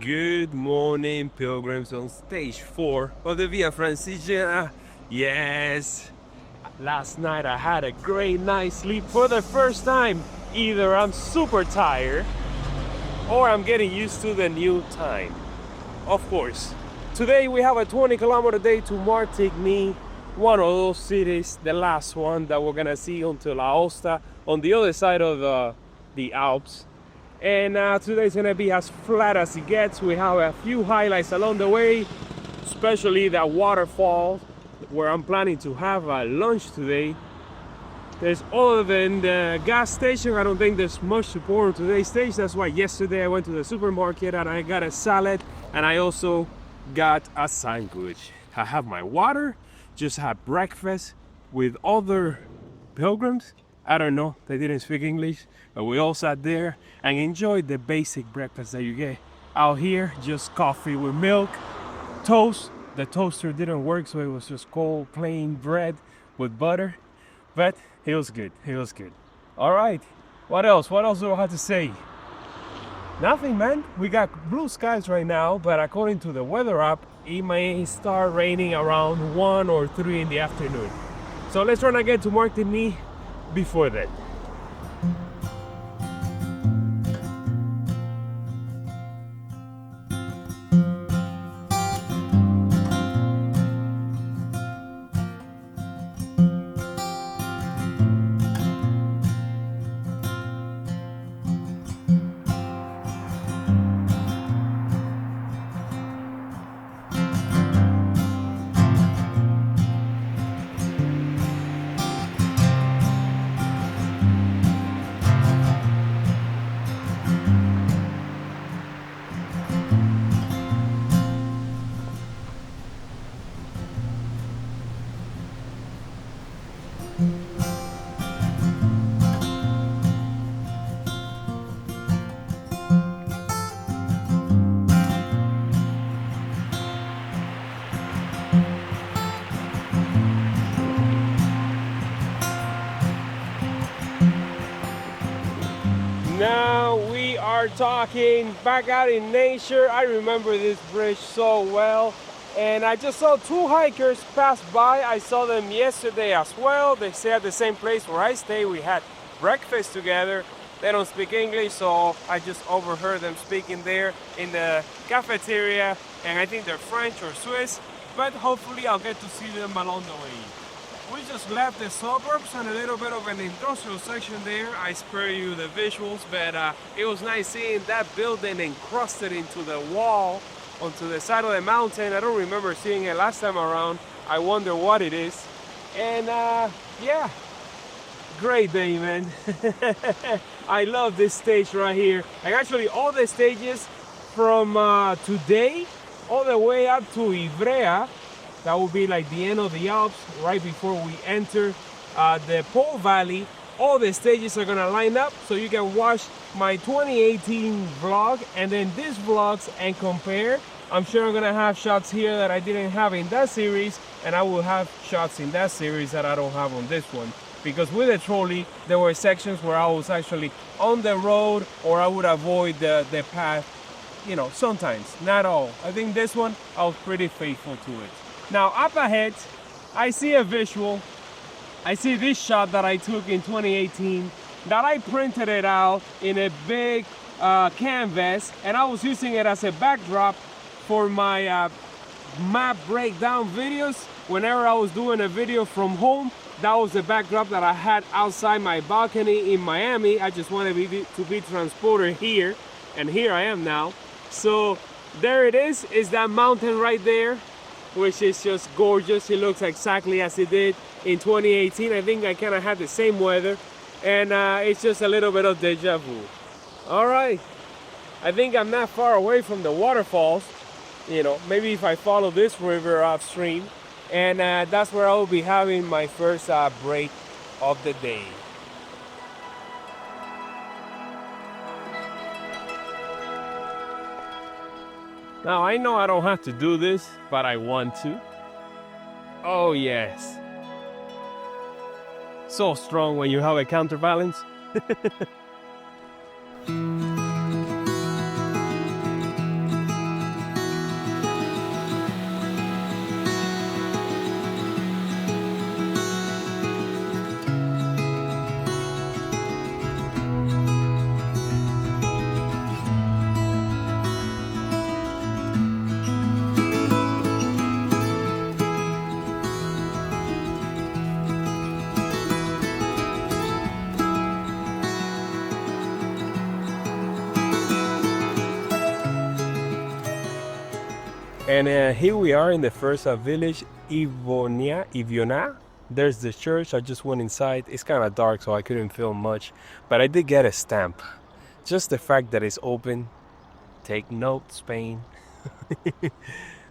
Good morning, pilgrims, on stage 4 of the Via Francigena. Yes, last night I had a great night's sleep for the first time. Either I'm super tired or I'm getting used to the new time. Of course, today we have a 20-kilometer day to Martigny, one of those cities, the last one that we're gonna see until La Osta on the other side of the Alps. And today's gonna be as flat as it gets. We have a few highlights along the way, especially that waterfall where I'm planning to have a lunch today. There's other than the gas station, I don't think there's much support on today's stage. That's why yesterday I went to the supermarket and I got a salad and I also got a sandwich. I have my water, just had breakfast with other pilgrims. I don't know, they didn't speak English, but we all sat there and enjoyed the basic breakfast that you get out here. Just coffee with milk, toast. The toaster didn't work, so it was just cold, plain bread with butter. But it was good, it was good. All right, what else? What else do I have to say? Nothing, man. We got blue skies right now, but according to the weather app, it may start raining around 1 or 3 in the afternoon. So let's try to get to Martigny before that. Now we are talking back out in nature. I remember this bridge so well. And I just saw 2 hikers pass by. I saw them yesterday as well. They stay at the same place where I stay. We had breakfast together. They don't speak English, so I just overheard them speaking there in the cafeteria. And I think they're French or Swiss, but hopefully I'll get to see them along the way. We just left the suburbs and a little bit of an industrial section there. I spare you the visuals, but it was nice seeing that building encrusted into the wall onto the side of the mountain. I don't remember seeing it last time around. I wonder what it is. And yeah, great day, man. I love this stage right here. And actually all the stages from today all the way up to Ivrea, that will be like the end of the Alps, right before we enter the Po Valley. All the stages are gonna line up so you can watch my 2018 vlog and then these vlogs and compare. I'm sure I'm gonna have shots here that I didn't have in that series, and I will have shots in that series that I don't have on this one. Because with the trolley, there were sections where I was actually on the road or I would avoid the path, you know, sometimes, not all. I think this one, I was pretty faithful to it. Now up ahead, I see a visual. I see this shot that I took in 2018, that I printed it out in a big canvas, and I was using it as a backdrop for my map breakdown videos. Whenever I was doing a video from home, that was the backdrop that I had outside my balcony in Miami. I just wanted to be transported here, and here I am now. So there it is that mountain right there, which is just gorgeous. It looks exactly as it did in 2018. I think I kind of had the same weather, and it's just a little bit of deja vu. All right, I think I'm not far away from the waterfalls. You know, maybe if I follow this river upstream, and that's where I will be having my first break of the day. Now I know I don't have to do this, but I want to. Oh yes. So strong when you have a counterbalance. And here we are in the first village, Iviona. There's the church. I just went inside. It's kind of dark, so I couldn't film much. But I did get a stamp. Just the fact that it's open. Take note, Spain.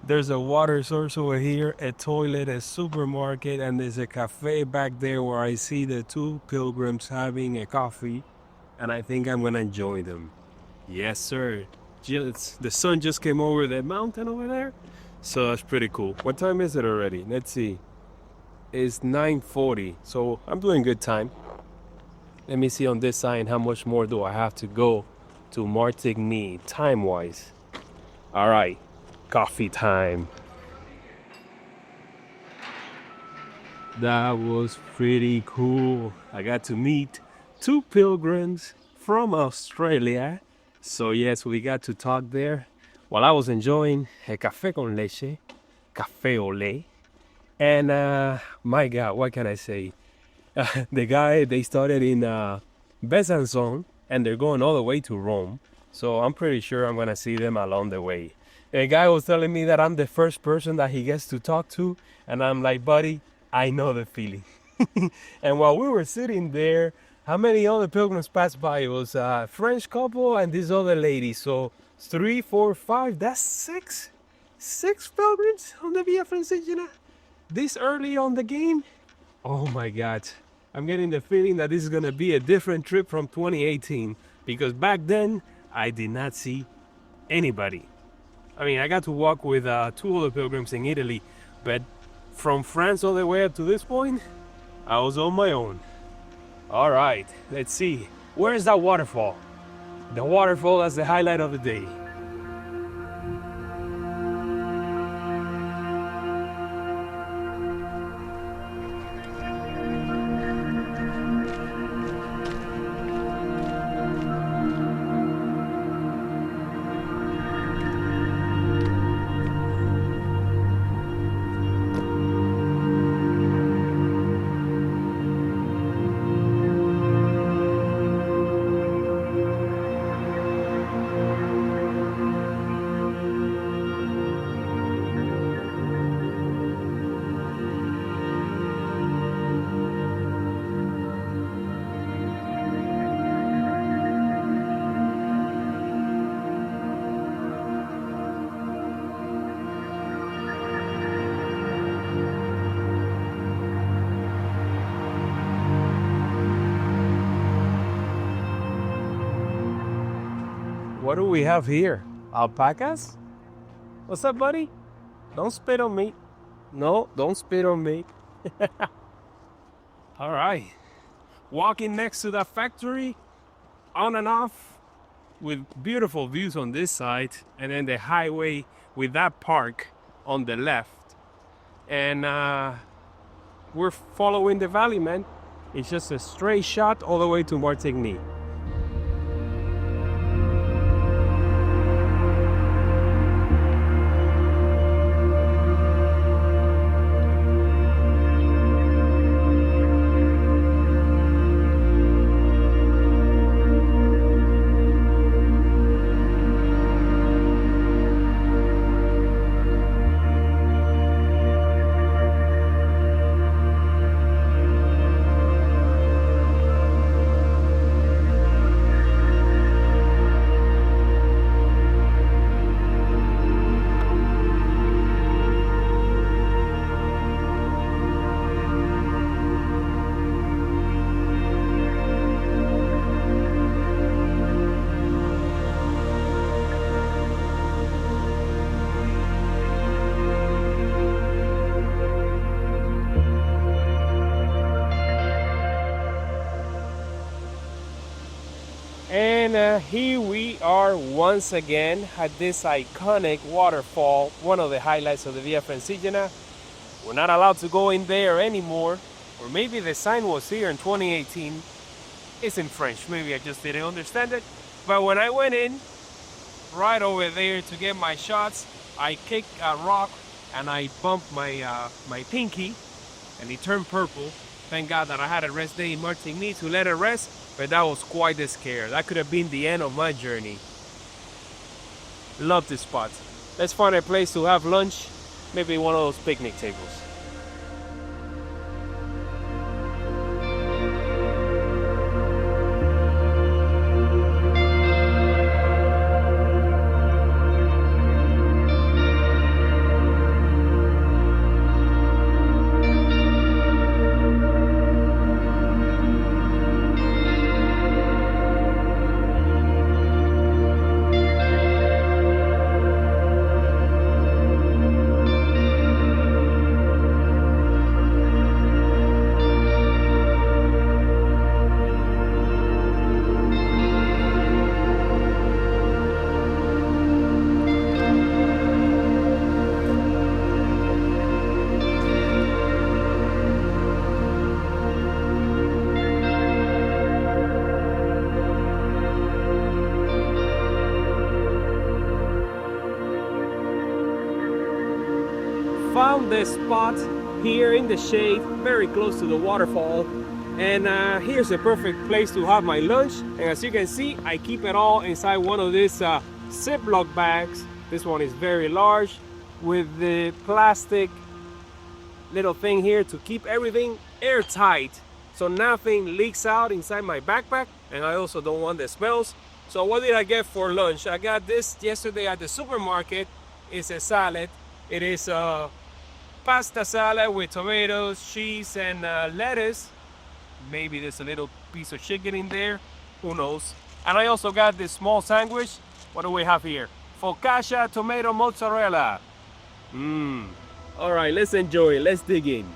There's a water source over here, a toilet, a supermarket, and there's a cafe back there where I see the two pilgrims having a coffee. And I think I'm gonna join them. Yes, sir. The sun just came over the mountain over there, so that's pretty cool. What time is it already? Let's see. It's 9:40, so I'm doing good time. Let me see on this side how much more do I have to go to Martigny time-wise. All right, coffee time. That was pretty cool. I got to meet two pilgrims from Australia. So yes, we got to talk there while I was enjoying a café con leche, café au lait. And my God, what can I say? They started in Besançon and they're going all the way to Rome. So I'm pretty sure I'm gonna see them along the way. The guy was telling me that I'm the first person that he gets to talk to. And I'm like, buddy, I know the feeling. And while we were sitting there, how many other pilgrims passed by? It was a French couple and this other lady. So 3, 4, 5, that's 6. 6 pilgrims on the Via Francigena this early on the game. Oh my God. I'm getting the feeling that this is going to be a different trip from 2018. Because back then, I did not see anybody. I mean, I got to walk with 2 other pilgrims in Italy. But from France all the way up to this point, I was on my own. All right, let's see. Where is that waterfall? The waterfall is the highlight of the day. What do we have here? Alpacas? What's up, buddy? Don't spit on me. No, don't spit on me. All right. Walking next to that factory, on and off, with beautiful views on this side, and then the highway with that park on the left. And we're following the valley, man. It's just a straight shot all the way to Martigny. And here we are once again at this iconic waterfall, one of the highlights of the Via Francigena. We're not allowed to go in there anymore, or maybe the sign was here in 2018. It's in French, maybe I just didn't understand it. But when I went in, right over there to get my shots, I kicked a rock and I bumped my pinky and it turned purple. Thank God that I had a rest day in Martigny to let it rest, but that was quite a scare. That could have been the end of my journey. Love this spot. Let's find a place to have lunch, maybe one of those picnic tables. Found this spot here in the shade, very close to the waterfall, and here's a perfect place to have my lunch. And as you can see, I keep it all inside one of these Ziploc bags. This one is very large with the plastic little thing here to keep everything airtight so nothing leaks out inside my backpack, and I also don't want the smells. So what did I get for lunch? I got this yesterday at the supermarket. It's a salad. It is pasta salad with tomatoes, cheese, and lettuce. Maybe there's a little piece of chicken in there, who knows. And I also got this small sandwich. What do we have here? Focaccia tomato mozzarella. All right, let's enjoy it. Let's dig in.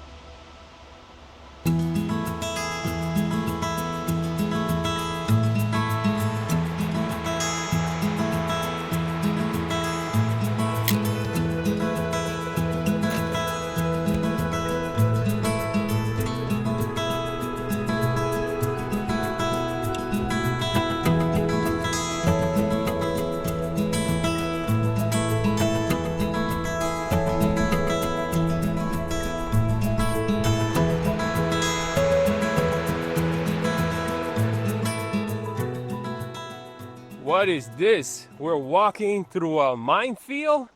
What is this? We're walking through a minefield?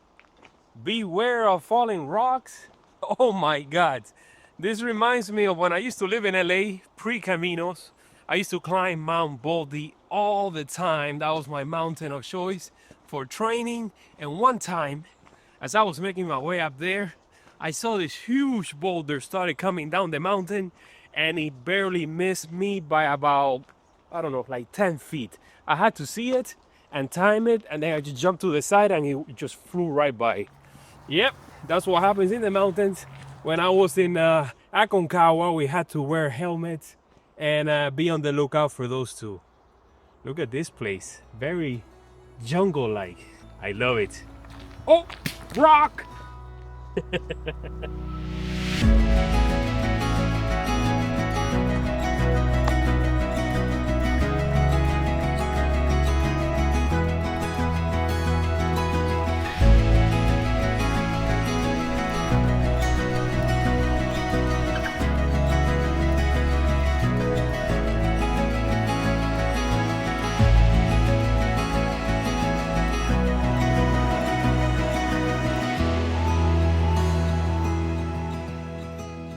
Beware of falling rocks? Oh my God. This reminds me of when I used to live in LA, pre-Caminos. I used to climb Mount Baldy all the time. That was my mountain of choice for training. And one time, as I was making my way up there, I saw this huge boulder started coming down the mountain, and it barely missed me by about, I don't know, like 10 feet. I had to see it and time it, and then I just jumped to the side and it just flew right by. Yep, that's what happens in the mountains. When I was in Aconcagua, we had to wear helmets and be on the lookout for those two. Look at this place, very jungle-like. I love it. Oh, rock!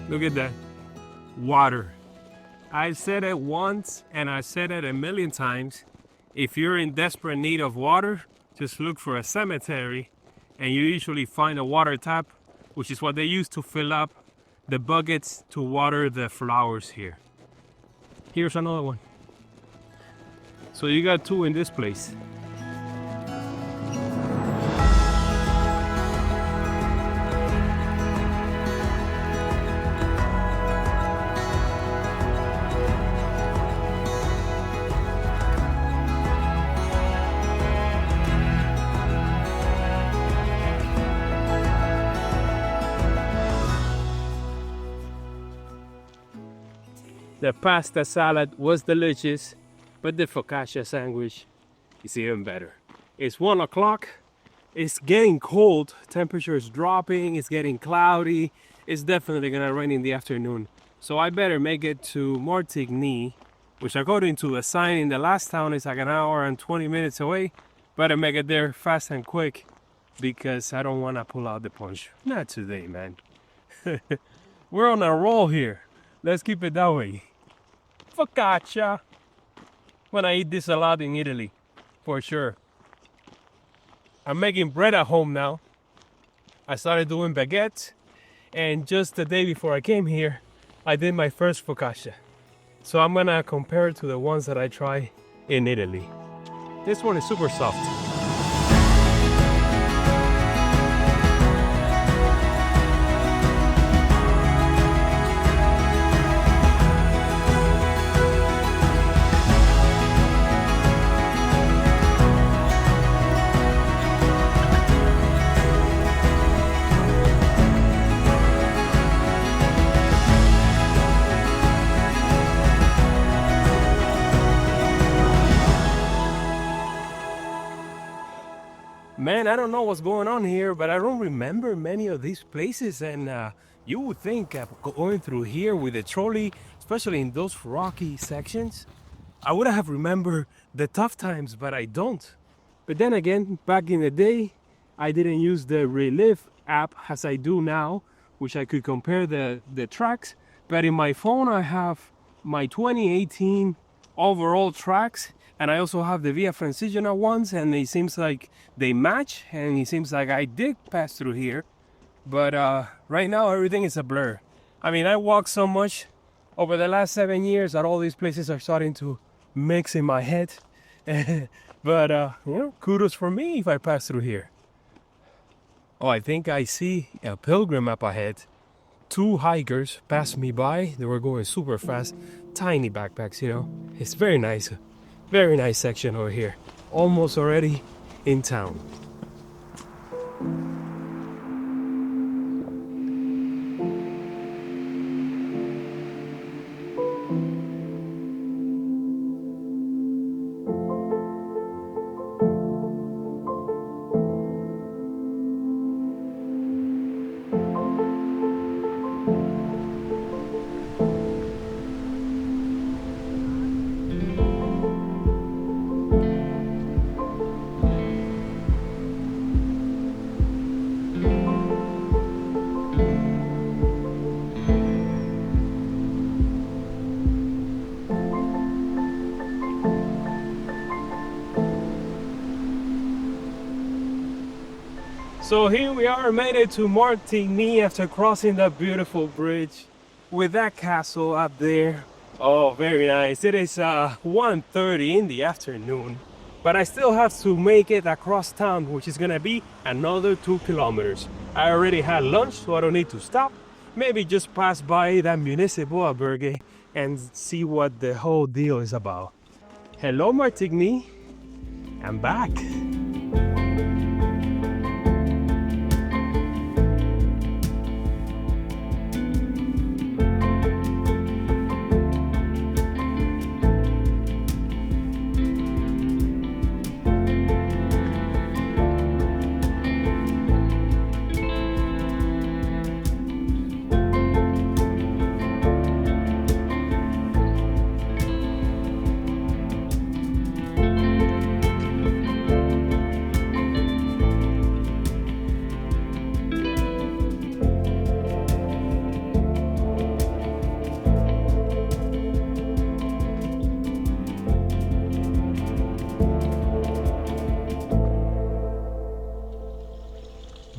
Look at that water. I said it once and I said it a million times. If you're in desperate need of water, just look for a cemetery and you usually find a water tap, which is what they use to fill up the buckets to water the flowers here. Here's another one. So you got two in this place. The pasta salad was delicious, but the focaccia sandwich is even better. It's 1 o'clock, it's getting cold, temperature is dropping, it's getting cloudy, it's definitely gonna rain in the afternoon. So I better make it to Martigny, which according to the sign in the last town is like an hour and 20 minutes away. Better make it there fast and quick because I don't want to pull out the punch. Not today, man. We're on a roll here. Let's keep it that way. Focaccia. When I eat this a lot in Italy, for sure. I'm making bread at home now. I started doing baguettes, and just the day before I came here, I did my first focaccia. So I'm gonna compare it to the ones that I try in Italy. This one is super soft. Man, I don't know what's going on here, but I don't remember many of these places. And you would think going through here with a trolley, especially in those rocky sections, I would have remembered the tough times, but I don't. But then again, back in the day, I didn't use the Relive app as I do now, which I could compare the tracks. But in my phone, I have my 2018 overall tracks. And I also have the Via Francigena ones, and it seems like they match, and it seems like I did pass through here. But right now, everything is a blur. I mean, I walked so much over the last 7 years that all these places are starting to mix in my head. But, you know, kudos for me if I pass through here. Oh, I think I see a pilgrim up ahead. 2 hikers passed me by. They were going super fast. Tiny backpacks, you know. It's very nice. Very nice section over here. Almost already in town. So here we are, made it to Martigny after crossing that beautiful bridge with that castle up there. Oh, very nice. It is 1:30 in the afternoon, but I still have to make it across town, which is gonna be another 2 kilometers. I already had lunch, so I don't need to stop. Maybe just pass by that municipal albergue and see what the whole deal is about. Hello, Martigny. I'm back.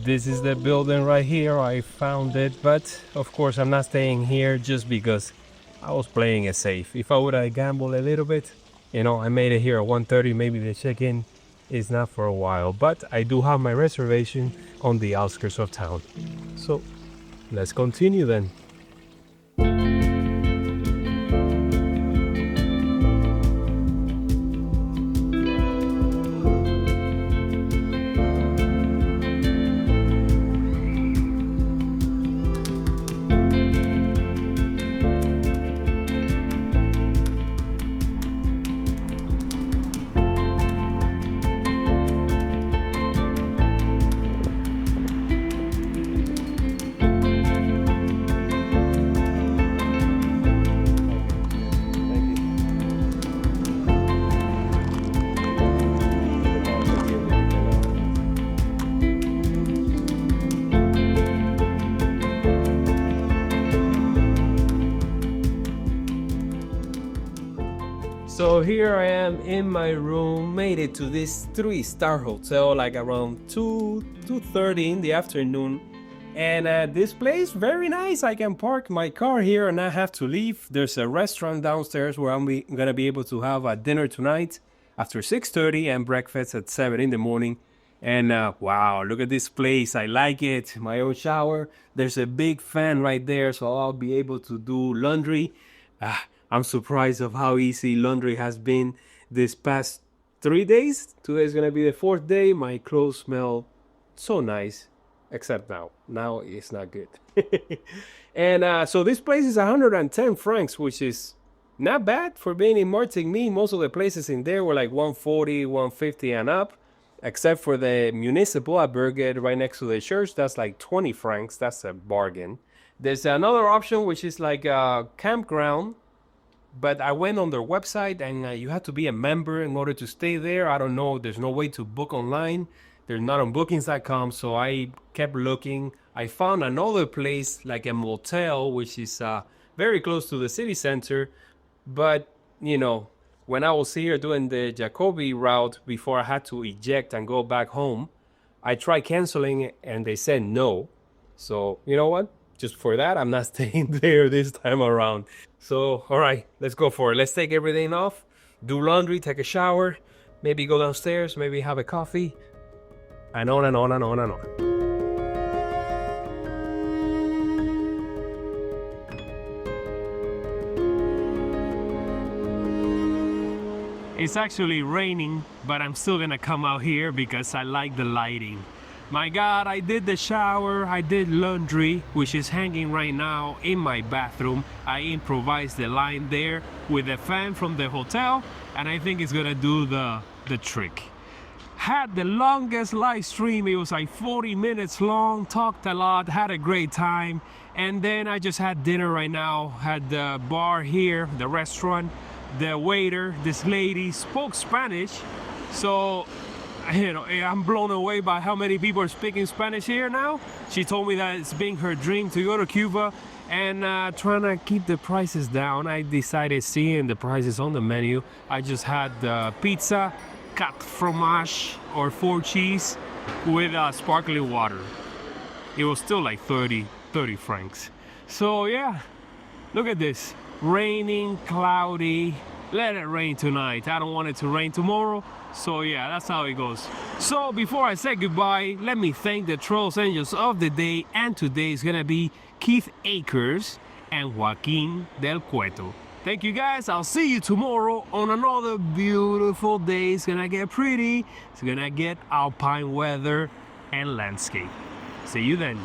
This is the building right here. I found it, but of course I'm not staying here just because I was playing it safe. If I would have gambled a little bit, you know, I made it here at 1:30, maybe the check-in is not for a while, but I do have my reservation on the outskirts of town. So let's continue then. So here I am in my room, made it to this 3-star hotel like around 2:30 in the afternoon. And this place, very nice. I can park my car here and not have to leave. There's a restaurant downstairs where I'm gonna be able to have a dinner tonight after 6:30 and breakfast at 7 in the morning. And wow, look at this place. I like it. My own shower. There's a big fan right there, so I'll be able to do laundry. I'm surprised of how easy laundry has been this past 3 days. Today's gonna be the 4th day. My clothes smell so nice, except now. Now it's not good. And so this place is 110 francs, which is not bad for being in Martigny. Most of the places in there were like 140, 150 and up, except for the municipal albergue right next to the church. That's like 20 francs. That's a bargain. There's another option, which is like a campground, but I went on their website and you have to be a member in order to stay there. I don't know. There's no way to book online. They're not on bookings.com, so I kept looking. I found another place like a motel, which is very close to the city center. But, you know, when I was here doing the Jacobi route before I had to eject and go back home, I tried canceling and they said no. So, you know what? Just for that, I'm not staying there this time around. So, all right, let's go for it. Let's take everything off, do laundry, take a shower, maybe go downstairs, maybe have a coffee, and on and on and on and on. It's actually raining, but I'm still gonna come out here because I like the lighting. My God, I did the shower, I did laundry, which is hanging right now in my bathroom. I improvised the line there with a fan from the hotel, and I think it's gonna do the trick. Had the longest live stream. It was like 40 minutes long, talked a lot, had a great time. And then I just had dinner right now, had the bar here, the restaurant. The waiter, this lady, spoke Spanish. So, you know, I'm blown away by how many people are speaking Spanish here now. She told me that it's been her dream to go to Cuba and trying to keep the prices down. I decided, seeing the prices on the menu, I just had the pizza, 4 fromage or 4 cheese with sparkling water. It was still like 30 francs. So yeah, look at this. Raining, cloudy. Let it rain tonight. I don't want it to rain tomorrow. So yeah, that's how it goes. So before I say goodbye, let me thank the Trolls Angels of the day. And today is gonna be Keith Akers and Joaquin Del Cueto. Thank you guys. I'll see you tomorrow on another beautiful day. It's gonna get pretty. It's gonna get alpine weather and landscape. See you then.